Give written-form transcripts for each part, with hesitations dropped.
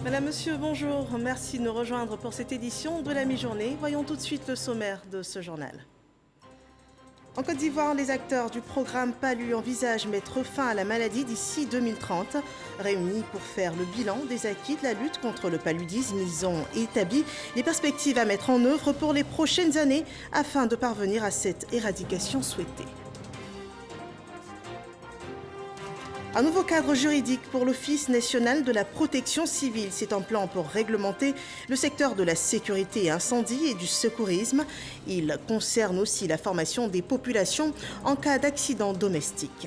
Madame, Monsieur, bonjour. Merci de nous rejoindre pour cette édition de la mi-journée. Voyons tout de suite le sommaire de ce journal. En Côte d'Ivoire, les acteurs du programme PALU envisagent mettre fin à la maladie d'ici 2030. Réunis pour faire le bilan des acquis de la lutte contre le paludisme, ils ont établi les perspectives à mettre en œuvre pour les prochaines années afin de parvenir à cette éradication souhaitée. Un nouveau cadre juridique pour l'Office national de la protection civile. C'est un plan pour réglementer le secteur de la sécurité et incendie et du secourisme. Il concerne aussi la formation des populations en cas d'accident domestique.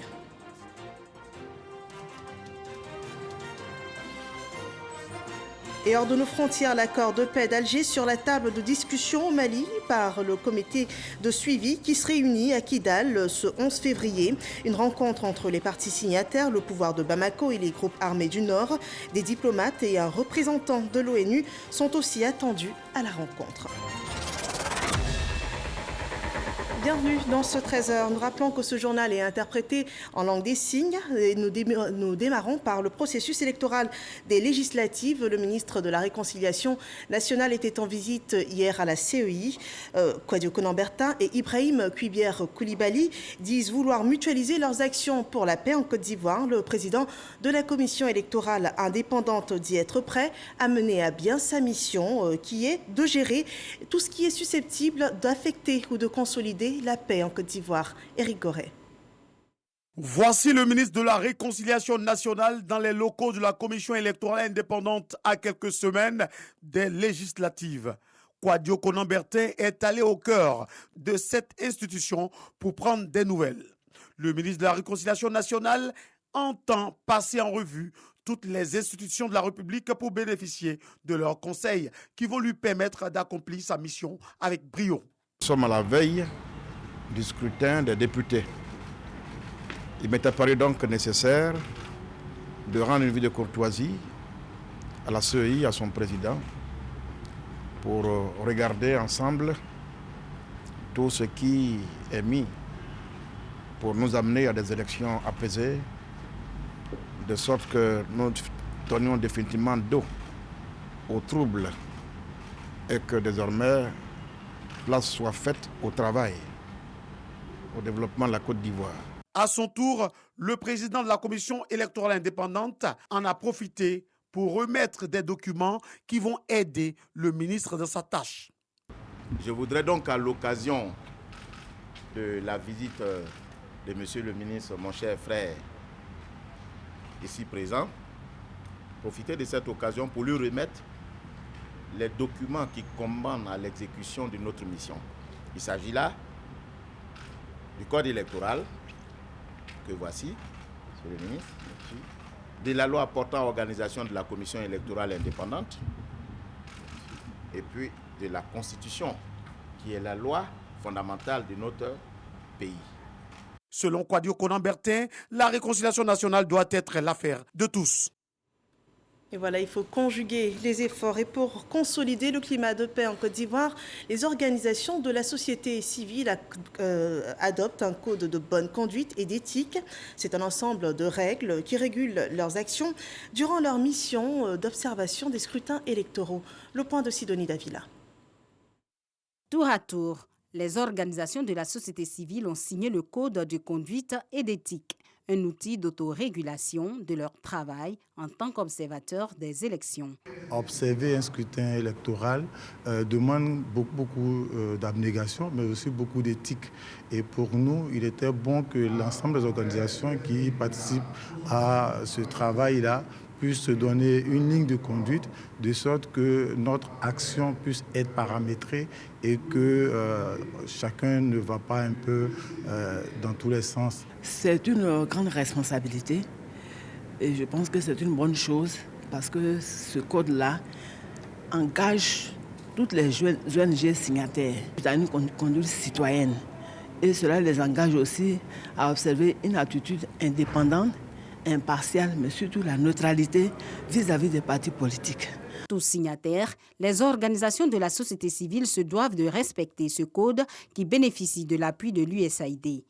Et hors de nos frontières, l'accord de paix d'Alger sur la table de discussion au Mali par le comité de suivi qui se réunit à Kidal ce 11 février. Une rencontre entre les parties signataires, le pouvoir de Bamako et les groupes armés du Nord. Des diplomates et un représentant de l'ONU sont aussi attendus à la rencontre. Bienvenue dans ce 13h. Nous rappelons que ce journal est interprété en langue des signes et nous démarrons par le processus électoral des législatives. Le ministre de la Réconciliation nationale était en visite hier à la CEI. Kwadio Konan-Bertin et Ibrahim Kuibière-Koulibaly disent vouloir mutualiser leurs actions pour la paix en Côte d'Ivoire. Le président de la commission électorale indépendante dit être prêt à mener à bien sa mission qui est de gérer tout ce qui est susceptible d'affecter ou de consolider la paix en Côte d'Ivoire. Éric Goret. Voici le ministre de la Réconciliation nationale dans les locaux de la commission électorale indépendante à quelques semaines des législatives. Kwadio Konan-Bertin est allé au cœur de cette institution pour prendre des nouvelles. Le ministre de la Réconciliation nationale entend passer en revue toutes les institutions de la République pour bénéficier de leurs conseils qui vont lui permettre d'accomplir sa mission avec brio. Nous sommes à la veille du scrutin des députés. Il m'est apparu donc nécessaire de rendre une visite de courtoisie à la CEI, à son président, pour regarder ensemble tout ce qui est mis pour nous amener à des élections apaisées, de sorte que nous donnions définitivement dos aux troubles et que désormais place soit faite au travail, au développement de la Côte d'Ivoire. À son tour, le président de la commission électorale indépendante en a profité pour remettre des documents qui vont aider le ministre dans sa tâche. Je voudrais donc, à l'occasion de la visite de monsieur le ministre, mon cher frère, ici présent, profiter de cette occasion pour lui remettre les documents qui commandent à l'exécution de notre mission. Il s'agit là du code électoral, que voici, monsieur le ministre, de la loi portant organisation de la commission électorale indépendante, et puis de la Constitution, qui est la loi fondamentale de notre pays. Selon Kwadio Konan-Bertin, la réconciliation nationale doit être l'affaire de tous. Et voilà, il faut conjuguer les efforts. Et pour consolider le climat de paix en Côte d'Ivoire, les organisations de la société civile adoptent un code de bonne conduite et d'éthique. C'est un ensemble de règles qui régulent leurs actions durant leur mission d'observation des scrutins électoraux. Le point de Sidonie Davila. Tour à tour, les organisations de la société civile ont signé le code de conduite et d'éthique, un outil d'autorégulation de leur travail en tant qu'observateurs des élections. Observer un scrutin électoral demande beaucoup d'abnégation, mais aussi beaucoup d'éthique. Et pour nous, il était bon que l'ensemble des organisations qui participent à ce travail-là puissent se donner une ligne de conduite de sorte que notre action puisse être paramétrée et que chacun ne va pas un peu dans tous les sens. C'est une grande responsabilité et je pense que c'est une bonne chose parce que ce code-là engage toutes les ONG signataires à une conduite citoyenne et cela les engage aussi à observer une attitude indépendante, impartiale, mais surtout la neutralité vis-à-vis des partis politiques. Tous signataires, les organisations de la société civile se doivent de respecter ce code qui bénéficie de l'appui de l'USAID.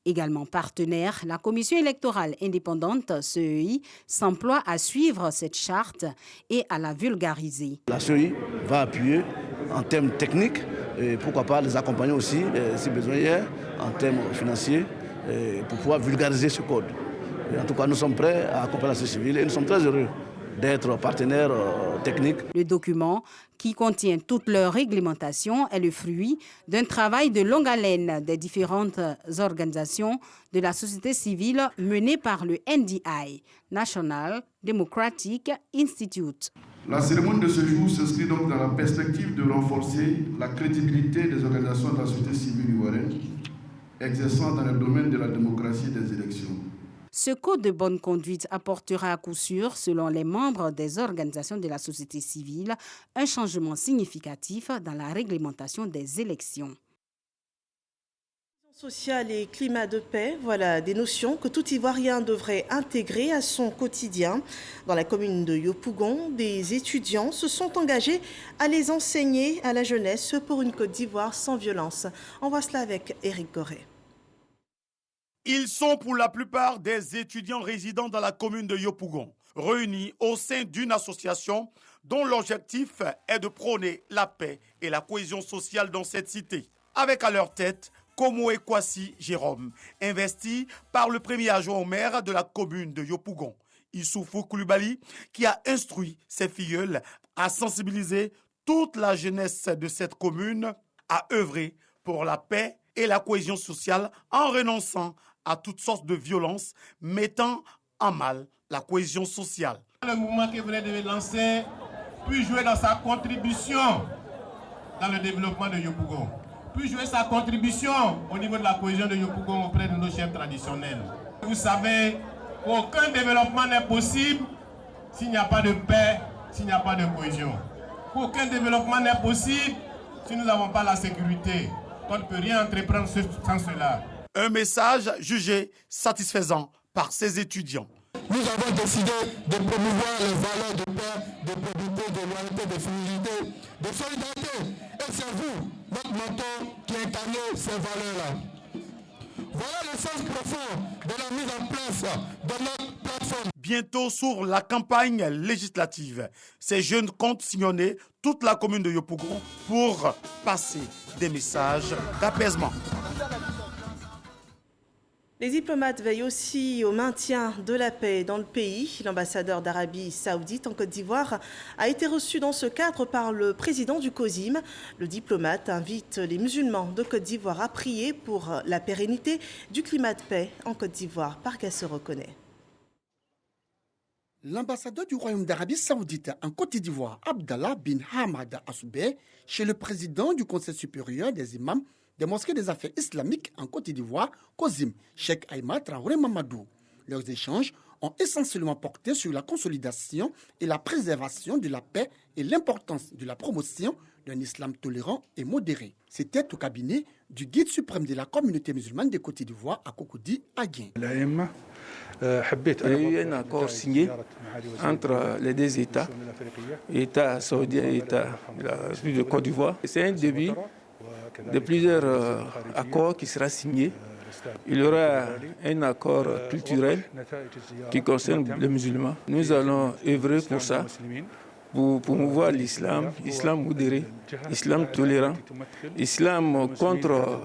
Également partenaire, la Commission électorale indépendante, CEI, s'emploie à suivre cette charte et à la vulgariser. La CEI va appuyer en termes techniques, et pourquoi pas les accompagner aussi, si besoin y est, en termes financiers, pour pouvoir vulgariser ce code. Et en tout cas, nous sommes prêts à accompagner la société civile et nous sommes très heureux d'être partenaires techniques. Le document, qui contient toute leur réglementation, est le fruit d'un travail de longue haleine des différentes organisations de la société civile mené par le NDI, National Democratic Institute. La cérémonie de ce jour s'inscrit donc dans la perspective de renforcer la crédibilité des organisations de la société civile ivoirienne exerçant dans le domaine de la démocratie et des élections. Ce code de bonne conduite apportera à coup sûr, selon les membres des organisations de la société civile, un changement significatif dans la réglementation des élections. Social et climat de paix, voilà des notions que tout Ivoirien devrait intégrer à son quotidien. Dans la commune de Yopougon, des étudiants se sont engagés à les enseigner à la jeunesse pour une Côte d'Ivoire sans violence. On voit cela avec Éric Goré. Ils sont pour la plupart des étudiants résidant dans la commune de Yopougon, réunis au sein d'une association dont l'objectif est de prôner la paix et la cohésion sociale dans cette cité. Avec à leur tête Komo Ekwasi Jérôme, investi par le premier adjoint au maire de la commune de Yopougon, Issoufou Koulibaly, qui a instruit ses filleuls à sensibiliser toute la jeunesse de cette commune à œuvrer pour la paix et la cohésion sociale en renonçant à toutes sortes de violences mettant en mal la cohésion sociale. Le mouvement que vous devez lancer peut jouer dans sa contribution dans le développement de Yopougon, peut jouer sa contribution au niveau de la cohésion de Yopougon auprès de nos chefs traditionnels. Vous savez qu'aucun développement n'est possible s'il n'y a pas de paix, s'il n'y a pas de cohésion. Qu'aucun développement n'est possible si nous n'avons pas la sécurité. On ne peut rien entreprendre sans cela. Un message jugé satisfaisant par ces étudiants. Nous avons décidé de promouvoir les valeurs de paix, de probité, de loyauté, de fidélité, de solidarité. Et c'est vous, notre mentor, qui incarnez ces valeurs-là. Voilà le sens profond de la mise en place de notre plateforme. Bientôt sur la campagne législative, ces jeunes comptent sillonner toute la commune de Yopougon pour passer des messages d'apaisement. Les diplomates veillent aussi au maintien de la paix dans le pays. L'ambassadeur d'Arabie Saoudite en Côte d'Ivoire a été reçu dans ce cadre par le président du COSIM. Le diplomate invite les musulmans de Côte d'Ivoire à prier pour la pérennité du climat de paix en Côte d'Ivoire. Parquet se reconnaît. L'ambassadeur du Royaume d'Arabie Saoudite en Côte d'Ivoire, Abdallah bin Hamad Assoubeh, chez le président du Conseil supérieur des imams des mosquées des affaires islamiques en Côte d'Ivoire, COSIM, Cheikh Aïma Traoré Mamadou. Leurs échanges ont essentiellement porté sur la consolidation et la préservation de la paix et l'importance de la promotion d'un islam tolérant et modéré. C'était au cabinet du guide suprême de la communauté musulmane de Côte d'Ivoire à Cocody, à Guin. Il y a eu un accord signé entre les deux États, État saoudien et État de la République de Côte d'Ivoire. C'est un début de plusieurs accords qui sera signé. Il y aura un accord culturel qui concerne les musulmans. Nous allons œuvrer pour ça, pour promouvoir l'islam, islam modéré, islam tolérant, islam contre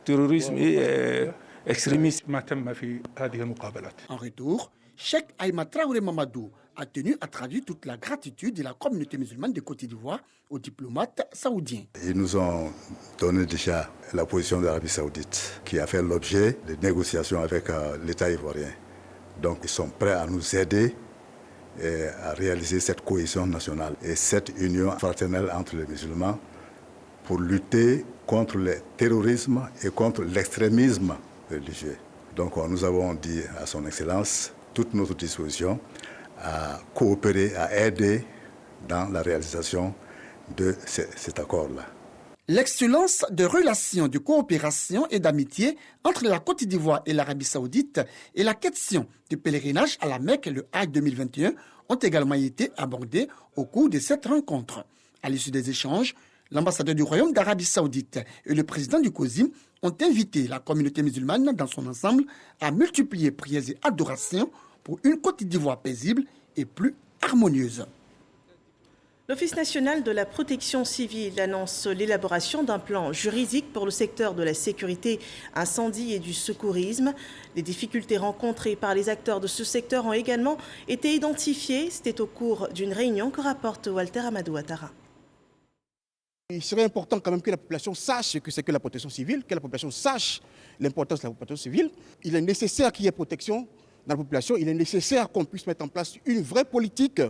terrorisme et extrémisme. En retour, Cheikh Aïma Traoré Mamadou a tenu à traduire toute la gratitude de la communauté musulmane de Côte d'Ivoire aux diplomates saoudiens. Ils nous ont donné déjà la position de l'Arabie saoudite qui a fait l'objet de négociations avec l'État ivoirien. Donc ils sont prêts à nous aider et à réaliser cette cohésion nationale et cette union fraternelle entre les musulmans pour lutter contre le terrorisme et contre l'extrémisme religieux. Donc nous avons dit à son Excellence toute notre disposition à coopérer, à aider dans la réalisation de cet accord-là. L'excellence de relations de coopération et d'amitié entre la Côte d'Ivoire et l'Arabie saoudite et la question du pèlerinage à la Mecque le Hajj 2021 ont également été abordées au cours de cette rencontre. À l'issue des échanges, L'ambassadeur du Royaume d'Arabie Saoudite et le président du COSIM ont invité la communauté musulmane dans son ensemble à multiplier prières et adorations pour une Côte d'Ivoire paisible et plus harmonieuse. L'Office national de la protection civile annonce l'élaboration d'un plan juridique pour le secteur de la sécurité, incendie et du secourisme. Les difficultés rencontrées par les acteurs de ce secteur ont également été identifiées. C'était au cours d'une réunion que rapporte Walter Amadou Ouattara. Il serait important quand même que la population sache ce que c'est que la protection civile, que la population sache l'importance de la protection civile. Il est nécessaire qu'il y ait protection dans la population, il est nécessaire qu'on puisse mettre en place une vraie politique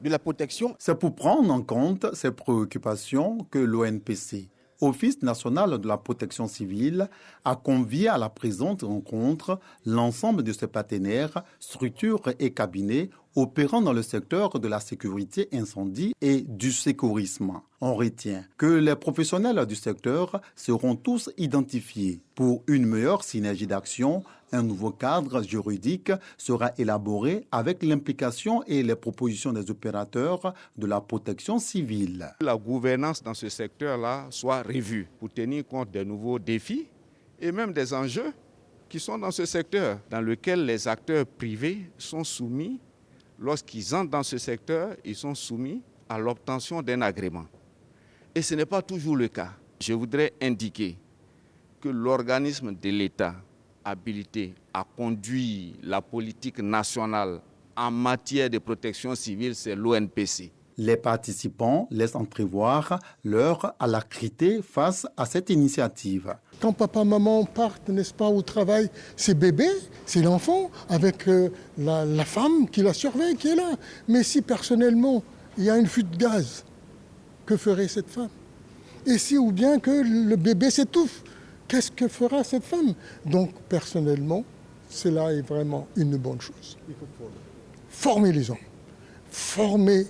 de la protection. C'est pour prendre en compte ces préoccupations que l'ONPC, Office national de la protection civile, a convié à la présente rencontre l'ensemble de ses partenaires, structures et cabinets opérant dans le secteur de la sécurité incendie et du secourisme. On retient que les professionnels du secteur seront tous identifiés. Pour une meilleure synergie d'action, un nouveau cadre juridique sera élaboré avec l'implication et les propositions des opérateurs de la protection civile. La gouvernance dans ce secteur-là soit revue pour tenir compte des nouveaux défis et même des enjeux qui sont dans ce secteur, dans lequel les acteurs privés sont soumis. Lorsqu'ils entrent dans ce secteur, ils sont soumis à l'obtention d'un agrément. Et ce n'est pas toujours le cas. Je voudrais indiquer que l'organisme de l'État habilité à conduire la politique nationale en matière de protection civile, c'est l'ONPC. Les participants laissent entrevoir leur alacrité face à cette initiative. Quand papa, maman partent, n'est-ce pas, au travail, c'est bébé, c'est l'enfant, avec la femme qui la surveille, qui est là. Mais si personnellement, il y a une fuite de gaz, que ferait cette femme? Et si ou bien que le bébé s'étouffe, qu'est-ce que fera cette femme? Donc personnellement, cela est vraiment une bonne chose. Il faut former les hommes, former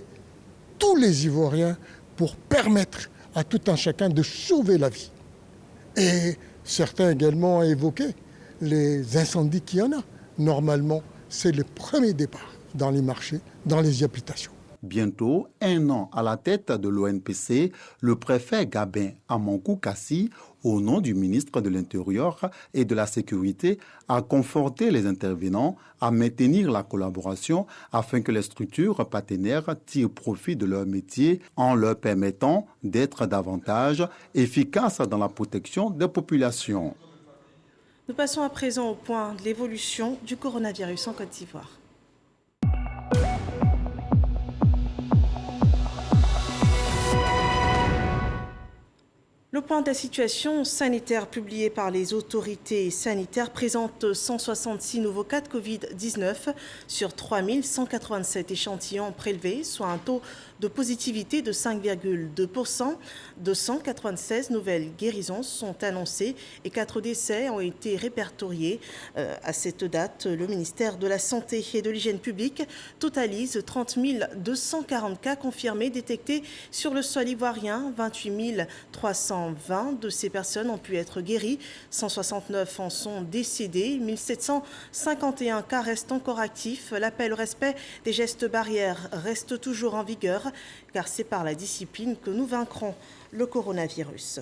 tous les Ivoiriens pour permettre à tout un chacun de sauver la vie. Et certains également ont évoqué les incendies qu'il y en a. Normalement, c'est le premier départ dans les marchés, dans les habitations. Bientôt, 1 an à la tête de l'ONPC, le préfet Gabin Amankou Kassi, au nom du ministre de l'Intérieur et de la Sécurité, a conforté les intervenants à maintenir la collaboration afin que les structures partenaires tirent profit de leur métier en leur permettant d'être davantage efficaces dans la protection des populations. Nous passons à présent au point de l'évolution du coronavirus en Côte d'Ivoire. Le point de la situation sanitaire publié par les autorités sanitaires présente 166 nouveaux cas de Covid-19 sur 3187 échantillons prélevés, soit un taux de positivité de 5,2%. 296 nouvelles guérisons sont annoncées et 4 décès ont été répertoriés. À cette date, le ministère de la Santé et de l'Hygiène publique totalise 30 240 cas confirmés détectés sur le sol ivoirien. 28 320 de ces personnes ont pu être guéries, 169 en sont décédés, 1751 cas restent encore actifs. L'appel au respect des gestes barrières reste toujours en vigueur, car c'est par la discipline que nous vaincrons le coronavirus.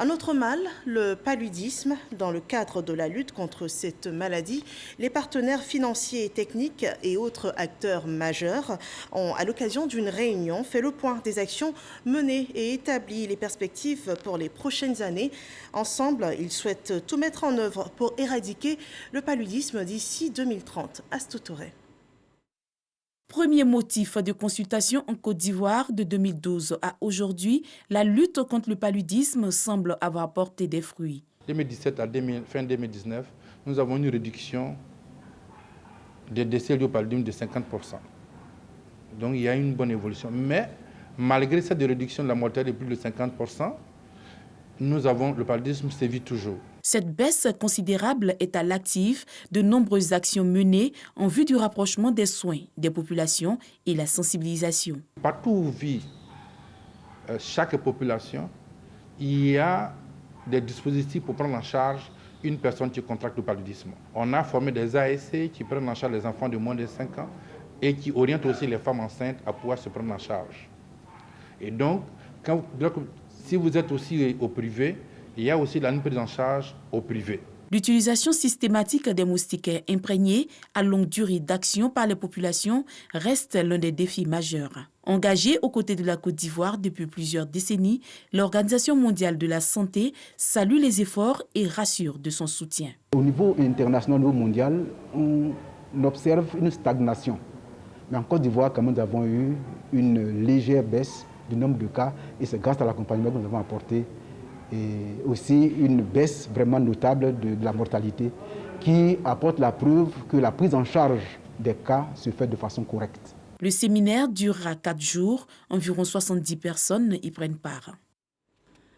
Un autre mal, le paludisme. Dans le cadre de la lutte contre cette maladie, les partenaires financiers et techniques et autres acteurs majeurs ont, à l'occasion d'une réunion, fait le point des actions menées et établi les perspectives pour les prochaines années. Ensemble, ils souhaitent tout mettre en œuvre pour éradiquer le paludisme d'ici 2030. Astou Touré. Premier motif de consultation en Côte d'Ivoire de 2012 à aujourd'hui, la lutte contre le paludisme semble avoir porté des fruits. 2017 à fin 2019, nous avons une réduction des décès liés au paludisme de 50%. Donc il y a une bonne évolution. Mais malgré cette réduction de la mortalité de plus de 50%, le paludisme sévit toujours. Cette baisse considérable est à l'actif de nombreuses actions menées en vue du rapprochement des soins des populations et la sensibilisation. Partout où vit chaque population, il y a des dispositifs pour prendre en charge une personne qui contracte le paludisme. On a formé des ASC qui prennent en charge les enfants de moins de 5 ans et qui orientent aussi les femmes enceintes à pouvoir se prendre en charge. Et donc, Si vous êtes aussi au privé, il y a aussi la prise en charge au privé. L'utilisation systématique des moustiquaires imprégnés à longue durée d'action par les populations reste l'un des défis majeurs. Engagée aux côtés de la Côte d'Ivoire depuis plusieurs décennies, l'Organisation mondiale de la santé salue les efforts et rassure de son soutien. Au niveau international, au niveau mondial, on observe une stagnation. Mais en Côte d'Ivoire, quand même, nous avons eu une légère baisse du nombre de cas et c'est grâce à l'accompagnement que nous avons apporté et aussi une baisse vraiment notable de la mortalité qui apporte la preuve que la prise en charge des cas se fait de façon correcte. Le séminaire durera 4 jours. Environ 70 personnes y prennent part.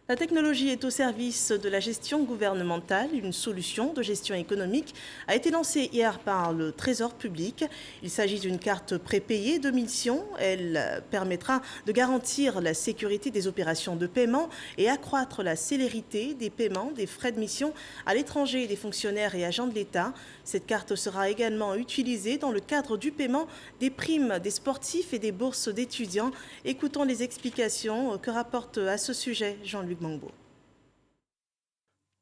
La technologie est au service de la gestion gouvernementale. Une solution de gestion économique a été lancée hier par le Trésor public. Il s'agit d'une carte prépayée de mission. Elle permettra de garantir la sécurité des opérations de paiement et accroître la célérité des paiements des frais de mission à l'étranger des fonctionnaires et agents de l'État. Cette carte sera également utilisée dans le cadre du paiement des primes des sportifs et des bourses d'étudiants. Écoutons les explications que rapporte à ce sujet Jean-Luc Mangbo.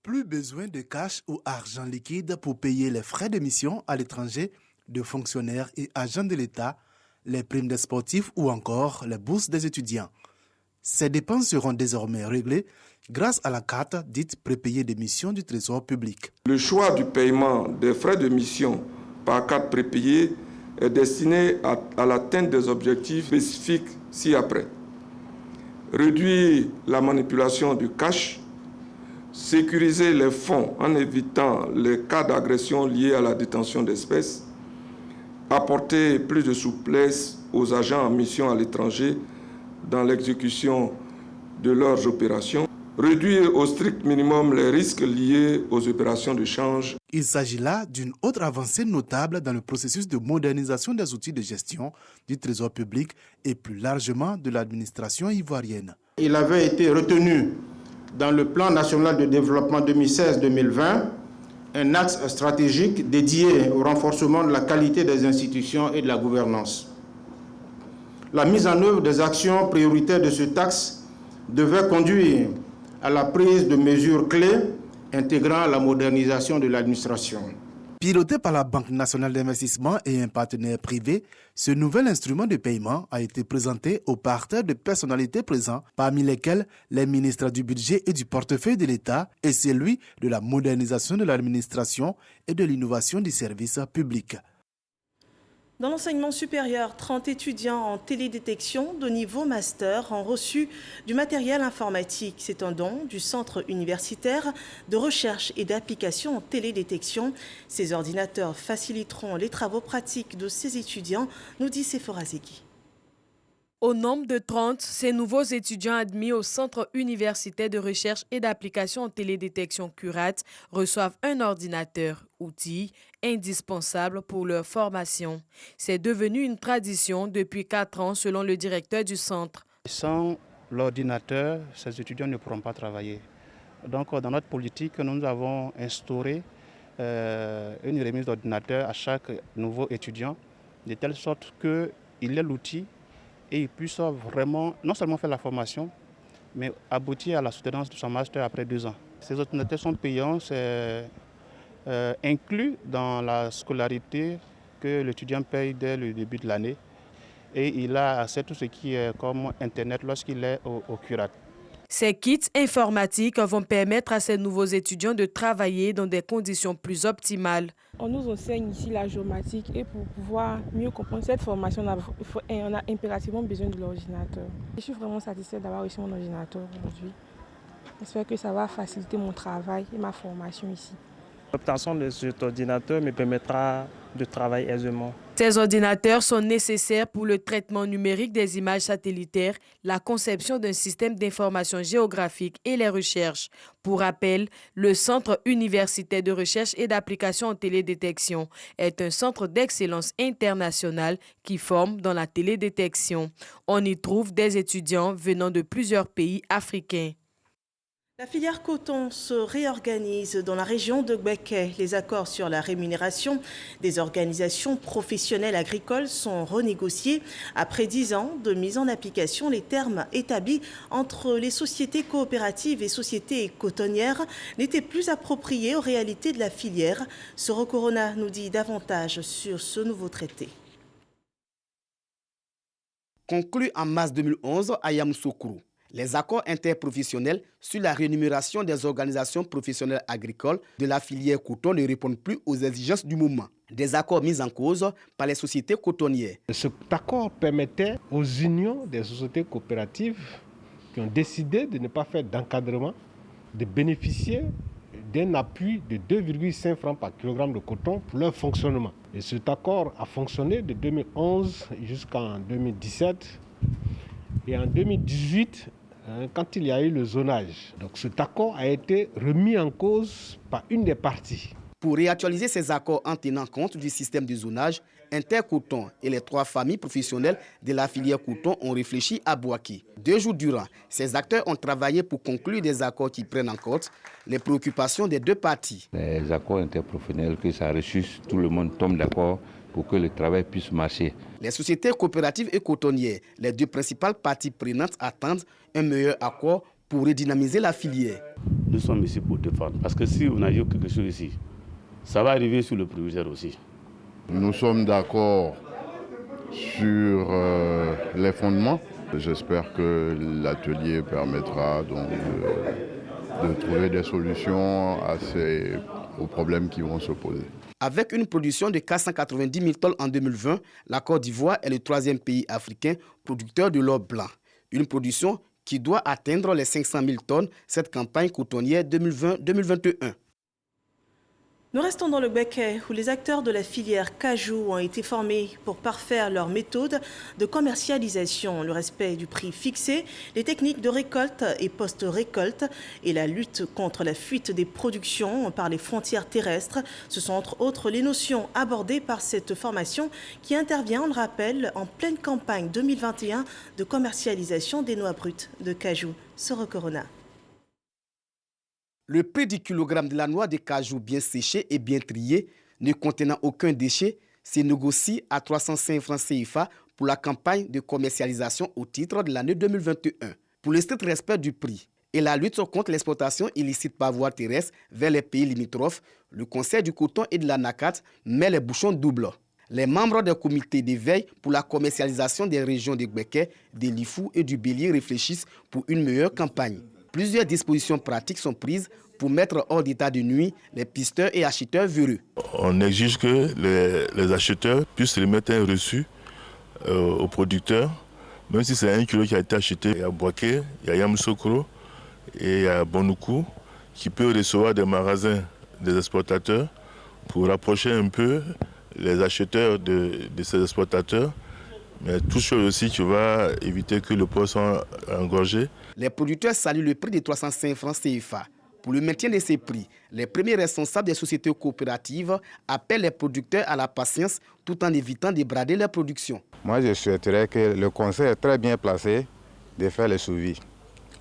Plus besoin de cash ou argent liquide pour payer les frais de mission à l'étranger de fonctionnaires et agents de l'État, les primes des sportifs ou encore les bourses des étudiants. Ces dépenses seront désormais réglées grâce à la carte dite prépayée de mission du Trésor public. Le choix du paiement des frais de mission par carte prépayée est destiné à l'atteinte des objectifs spécifiques ci-après. Réduire la manipulation du cash, sécuriser les fonds en évitant les cas d'agression liés à la détention d'espèces, apporter plus de souplesse aux agents en mission à l'étranger dans l'exécution de leurs opérations, réduire au strict minimum les risques liés aux opérations de change. Il s'agit là d'une autre avancée notable dans le processus de modernisation des outils de gestion du Trésor public et plus largement de l'administration ivoirienne. Il avait été retenu dans le plan national de développement 2016-2020 un axe stratégique dédié au renforcement de la qualité des institutions et de la gouvernance. La mise en œuvre des actions prioritaires de ce axe devait conduire à la prise de mesures clés intégrant la modernisation de l'administration. Piloté par la Banque nationale d'investissement et un partenaire privé, ce nouvel instrument de paiement a été présenté aux parterres de personnalités présents, parmi lesquels les ministres du budget et du portefeuille de l'État et celui de la modernisation de l'administration et de l'innovation du service public. Dans l'enseignement supérieur, 30 étudiants en télédétection de niveau master ont reçu du matériel informatique. C'est un don du Centre universitaire de recherche et d'application en télédétection. Ces ordinateurs faciliteront les travaux pratiques de ces étudiants, nous dit Sephora Zegui. Au nombre de 30, ces nouveaux étudiants admis au Centre universitaire de recherche et d'application en télédétection CURAT reçoivent un ordinateur, outil indispensable pour leur formation. C'est devenu une tradition depuis 4 ans selon le directeur du centre. Sans l'ordinateur, ces étudiants ne pourront pas travailler. Donc dans notre politique, nous avons instauré une remise d'ordinateur à chaque nouveau étudiant, de telle sorte qu'il ait l'outil et il puisse vraiment non seulement faire la formation, mais aboutir à la soutenance de son master après 2 ans. Ces ordinateurs sont payants, c'est inclus dans la scolarité que l'étudiant paye dès le début de l'année. Et il a accès à tout ce qui est comme Internet lorsqu'il est au CURAT. Ces kits informatiques vont permettre à ces nouveaux étudiants de travailler dans des conditions plus optimales. On nous enseigne ici la géomatique et pour pouvoir mieux comprendre cette formation, on a impérativement besoin de l'ordinateur. Je suis vraiment satisfaite d'avoir reçu mon ordinateur aujourd'hui. J'espère que ça va faciliter mon travail et ma formation ici. L'obtention de cet ordinateur me permettra de travailler aisément. Ces ordinateurs sont nécessaires pour le traitement numérique des images satellitaires, la conception d'un système d'information géographique et les recherches. Pour rappel, le Centre universitaire de recherche et d'application en télédétection est un centre d'excellence international qui forme dans la télédétection. On y trouve des étudiants venant de plusieurs pays africains. La filière coton se réorganise dans la région de Gbeke. Les accords sur la rémunération des organisations professionnelles agricoles sont renégociés. Après 10 ans de mise en application, les termes établis entre les sociétés coopératives et sociétés cotonnières n'étaient plus appropriés aux réalités de la filière. Soro Corona nous dit davantage sur ce nouveau traité. Conclu en mars 2011 à Yamoussoukro, les accords interprofessionnels sur la rémunération des organisations professionnelles agricoles de la filière coton ne répondent plus aux exigences du moment. Des accords mis en cause par les sociétés cotonnières. Cet accord permettait aux unions des sociétés coopératives qui ont décidé de ne pas faire d'encadrement de bénéficier d'un appui de 2,5 francs par kilogramme de coton pour leur fonctionnement. Et cet accord a fonctionné de 2011 jusqu'en 2017. Et en 2018, quand il y a eu le zonage, donc cet accord a été remis en cause par une des parties. Pour réactualiser ces accords en tenant compte du système de zonage, Intercoton et les 3 familles professionnelles de la filière coton ont réfléchi à Bouaké. 2 jours durant, ces acteurs ont travaillé pour conclure des accords qui prennent en compte les préoccupations des 2 parties. Les accords interprofessionnels, que ça réussisse, tout le monde tombe d'accord pour que le travail puisse marcher. Les sociétés coopératives et cotonnières, les 2 principales parties prenantes, attendent un meilleur accord pour redynamiser la filière. Nous sommes ici pour défendre, parce que si on a eu quelque chose ici, ça va arriver sur le proviseur aussi. Nous sommes d'accord sur les fondements. J'espère que l'atelier permettra donc de trouver des solutions aux problèmes qui vont se poser. Avec une production de 490 000 tonnes en 2020, la Côte d'Ivoire est le 3e pays africain producteur de l'or blanc. Une production qui doit atteindre les 500 000 tonnes cette campagne cotonnière 2020-2021. Nous restons dans le Gbeke où les acteurs de la filière cajou ont été formés pour parfaire leurs méthodes de commercialisation, le respect du prix fixé, les techniques de récolte et post-récolte et la lutte contre la fuite des productions par les frontières terrestres. Ce sont entre autres les notions abordées par cette formation qui intervient, on le rappelle, en pleine campagne 2021 de commercialisation des noix brutes de cajou. Soro Corona. Le prix du kilogramme de la noix de cajou bien séchée et bien triée, ne contenant aucun déchet, se négocie à 305 francs CFA pour la campagne de commercialisation au titre de l'année 2021. Pour le strict respect du prix et la lutte contre l'exportation illicite par voie terrestre vers les pays limitrophes, le Conseil du coton et de l'anacat met les bouchons doubles. Les membres des comités d'éveil pour la commercialisation des régions de Gbeke, de Lifou et du Bélier réfléchissent pour une meilleure campagne. Plusieurs dispositions pratiques sont prises pour mettre hors d'état de nuit les pisteurs et acheteurs véreux. On exige que les acheteurs puissent remettre un reçu aux producteurs, même si c'est 1 kilo qui a été acheté. Il y a Bouaké, il y a Yamoussoukro et il y a Bonoukou qui peut recevoir des magasins des exportateurs pour rapprocher un peu les acheteurs de ces exportateurs. Mais tout chose aussi qui va éviter que le port soit engorgé. Les producteurs saluent le prix de 305 francs CFA. Pour le maintien de ces prix, les premiers responsables des sociétés coopératives appellent les producteurs à la patience tout en évitant de brader leur production. Moi, je souhaiterais que le Conseil est très bien placé de faire le suivi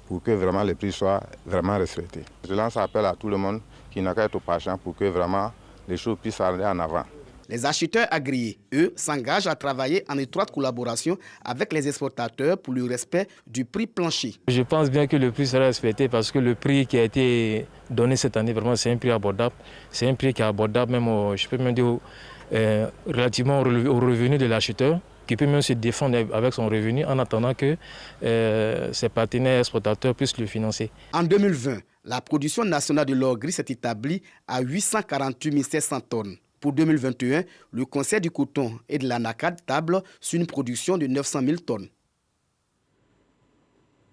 pour que vraiment les prix soient vraiment respectés. Je lance appel à tout le monde qui n'a qu'à être patient pour que vraiment les choses puissent aller en avant. Les acheteurs agréés, eux, s'engagent à travailler en étroite collaboration avec les exportateurs pour le respect du prix plancher. Je pense bien que le prix sera respecté parce que le prix qui a été donné cette année, vraiment, c'est un prix abordable. C'est un prix qui est abordable, même, je peux même dire, relativement au revenu de l'acheteur, qui peut même se défendre avec son revenu en attendant que ses partenaires exportateurs puissent le financer. En 2020, la production nationale de l'or gris s'est établie à 848 700 tonnes. Pour 2021, le Conseil du coton et de l'anacad table sur une production de 900 000 tonnes.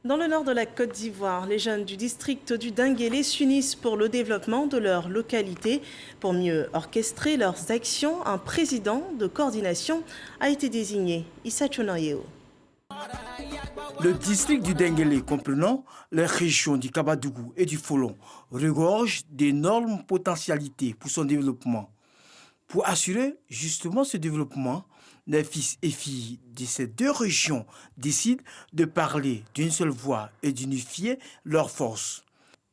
Dans le nord de la Côte d'Ivoire, les jeunes du district du Dinguélé s'unissent pour le développement de leur localité. Pour mieux orchestrer leurs actions, un président de coordination a été désigné, Issa Tchounayeo. Le district du Dinguélé, comprenant les régions du Kabadougou et du Folon, regorge d'énormes potentialités pour son développement. Pour assurer justement ce développement, les fils et filles de ces 2 régions décident de parler d'une seule voix et d'unifier leurs forces.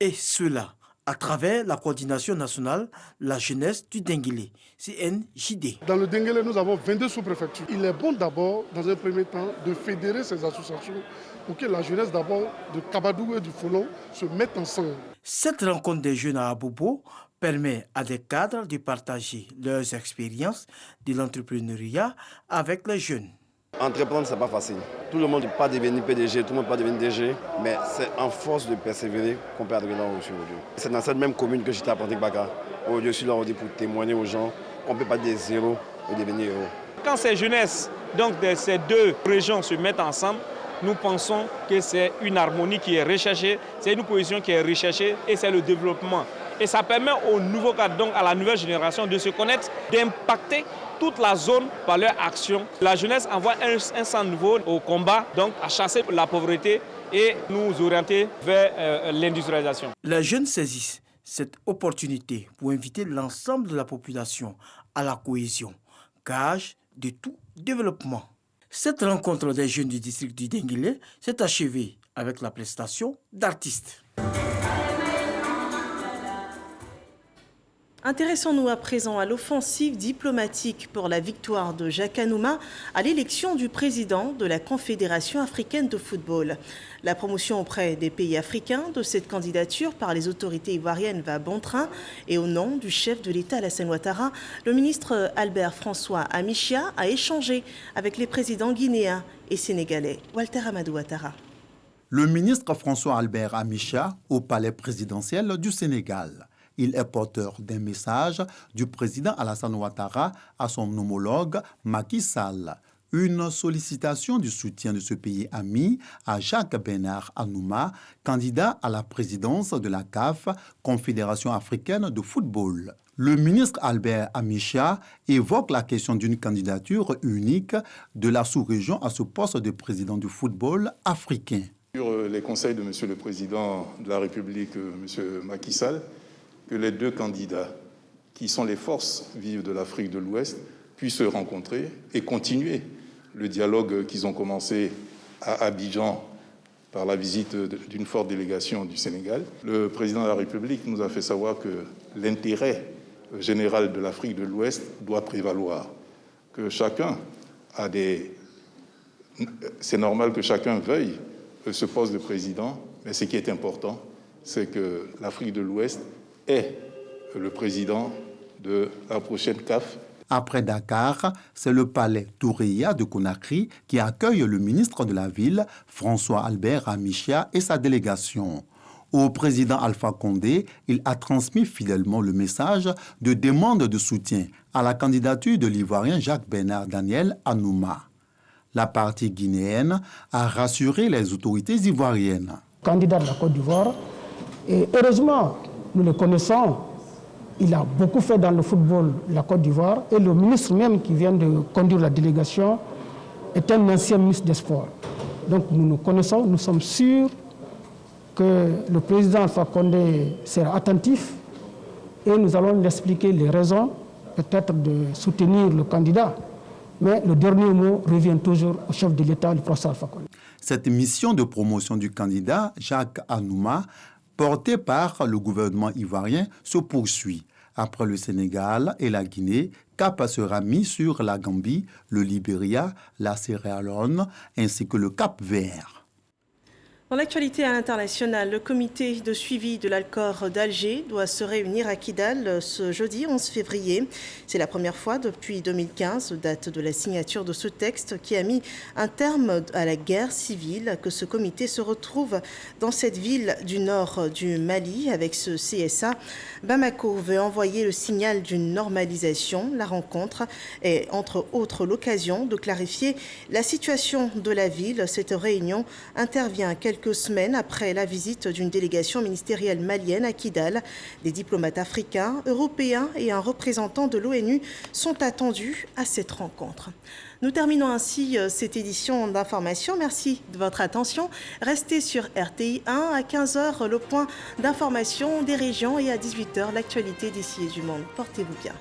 Et cela à travers la coordination nationale, la jeunesse du Denguélé, CNJD. Dans le Denguélé, nous avons 22 sous-préfectures. Il est bon d'abord, dans un premier temps, de fédérer ces associations pour que la jeunesse d'abord de Kabadougou et du Folon se mette ensemble. Cette rencontre des jeunes à Abobo permet à des cadres de partager leurs expériences de l'entrepreneuriat avec les jeunes. Entreprendre, ce n'est pas facile. Tout le monde ne peut pas devenir PDG, tout le monde ne peut pas devenir DG, mais c'est en force de persévérer qu'on peut arriver là où je suis aujourd'hui. C'est dans cette même commune que j'étais à Pontic-Baka. Je suis là aujourd'hui pour témoigner aux gens qu'on ne peut pas être zéro et devenir héros. Quand ces jeunesses donc de ces deux régions se mettent ensemble, nous pensons que c'est une harmonie qui est recherchée, c'est une cohésion qui est recherchée et c'est le développement. Et ça permet aux nouveaux cadres, donc à la nouvelle génération, de se connaître, d'impacter toute la zone par leur action. La jeunesse envoie un sang nouveau au combat, donc à chasser la pauvreté et nous orienter vers l'industrialisation. Les jeunes saisissent cette opportunité pour inviter l'ensemble de la population à la cohésion, gage de tout développement. Cette rencontre des jeunes du district du Denguélé s'est achevée avec la prestation d'artistes. Intéressons-nous à présent à l'offensive diplomatique pour la victoire de Jacques Anouma à l'élection du président de la Confédération africaine de football. La promotion auprès des pays africains de cette candidature par les autorités ivoiriennes va bon train et au nom du chef de l'État Alassane Ouattara, le ministre Albert François Amichia a échangé avec les présidents guinéens et sénégalais. Walter Amadou Ouattara. Le ministre François Albert Amichia au palais présidentiel du Sénégal. Il est porteur d'un message du président Alassane Ouattara à son homologue Macky Sall. Une sollicitation du soutien de ce pays ami à Jacques Bernard Anouma, candidat à la présidence de la CAF, Confédération africaine de football. Le ministre Albert Amichia évoque la question d'une candidature unique de la sous-région à ce poste de président du football africain. Sur les conseils de M. le Président de la République, M. Macky Sall, que les deux candidats, qui sont les forces vives de l'Afrique de l'Ouest, puissent se rencontrer et continuer le dialogue qu'ils ont commencé à Abidjan par la visite d'une forte délégation du Sénégal. Le président de la République nous a fait savoir que l'intérêt général de l'Afrique de l'Ouest doit prévaloir, que chacun a des... C'est normal que chacun veuille ce poste de président, mais ce qui est important, c'est que l'Afrique de l'Ouest est le président de la prochaine CAF. Après Dakar, c'est le palais Toureya de Conakry qui accueille le ministre de la Ville, François Albert Amichia, et sa délégation. Au président Alpha Condé, il a transmis fidèlement le message de demande de soutien à la candidature de l'Ivoirien Jacques Bernard Daniel Anouma. La partie guinéenne a rassuré les autorités ivoiriennes. Candidat de la Côte d'Ivoire, et heureusement, nous le connaissons, il a beaucoup fait dans le football de la Côte d'Ivoire et le ministre même qui vient de conduire la délégation est un ancien ministre des Sports. Donc nous nous connaissons, nous sommes sûrs que le président Alpha Condé sera attentif et nous allons lui expliquer les raisons peut-être de soutenir le candidat. Mais le dernier mot revient toujours au chef de l'État, le professeur Alpha Condé. Cette mission de promotion du candidat Jacques Anouma porté par le gouvernement ivoirien, se poursuit. Après le Sénégal et la Guinée, cap sera mis sur la Gambie, le Libéria, la Sierra Leone ainsi que le Cap-Vert. Dans l'actualité à l'international, le comité de suivi de l'accord d'Alger doit se réunir à Kidal ce jeudi 11 février. C'est la première fois depuis 2015, date de la signature de ce texte, qui a mis un terme à la guerre civile, que ce comité se retrouve dans cette ville du nord du Mali avec ce CSA. Bamako veut envoyer le signal d'une normalisation. La rencontre est entre autres l'occasion de clarifier la situation de la ville. Cette réunion intervient quelques semaines après la visite d'une délégation ministérielle malienne à Kidal. Des diplomates africains, européens et un représentant de l'ONU sont attendus à cette rencontre. Nous terminons ainsi cette édition d'information. Merci de votre attention. Restez sur RTI 1 à 15h, le point d'information des régions et à 18h, l'actualité d'ici et du monde. Portez-vous bien.